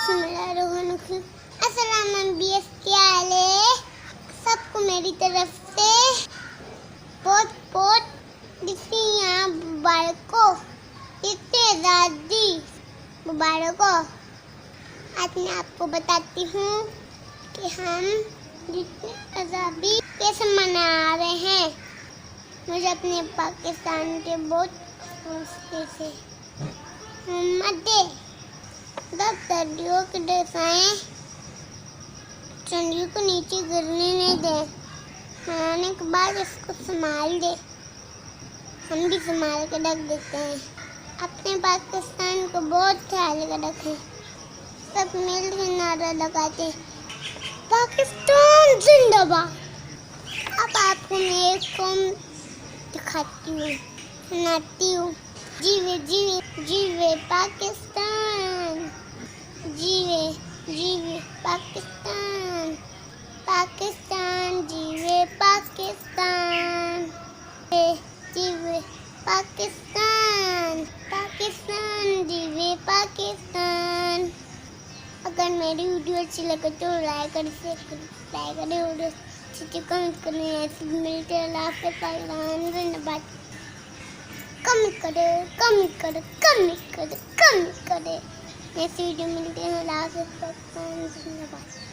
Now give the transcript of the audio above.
बिस्मिल्लाहिर्रहमानिर्रहीम। अस्सलाम बीएस क्या हाल है? सबको मेरी तरफ से बहुत बहुत यहाँ मुबारक हो, इतने आज़ादी मुबारक हो। आज मैं आपको बताती हूँ कि हम जितनी आज़ादी कैसे मना रहे हैं। मुझे अपने पाकिस्तान के बहुत खुशी से जब सर्दियों के दशाएं चंडियों को नीचे गिरने नहीं दे, मनाने के बाद इसको संभाल दे। हम भी संभाल के रख देते हैं। अपने पाकिस्तान को बहुत ख्याल कर रखें। सब मिलकर नारा लगाते, पाकिस्तान जिंदाबाद। अब आपको मैं एक कौम दिखाती हूँ, सुनाती हूँ। जीवे जीवे जीवे पाकिस्तान, जीवे जीवे पाकिस्तान, पाकिस्तान जीवे पाकिस्तान, जीवे पाकिस्तान, पाकिस्तान जीवे पाकिस्तान। अगर मेरी वीडियो अच्छी लगे तो लाइक करें, शेयर करें, सब्सक्राइब करें और अच्छी कमेंट करें। ऐसे मिलते हैं। अल्लाह हाफ़िज़। पाकिस्तान जिंदाबाद। कमेंट करें, कमेंट करें, कमेंट करें, कमेंट करें। नेक्स्ट वीडियो मिलते हैं। अल्लाह हाफ़िज़। पाकिस्तान जिंदाबाद।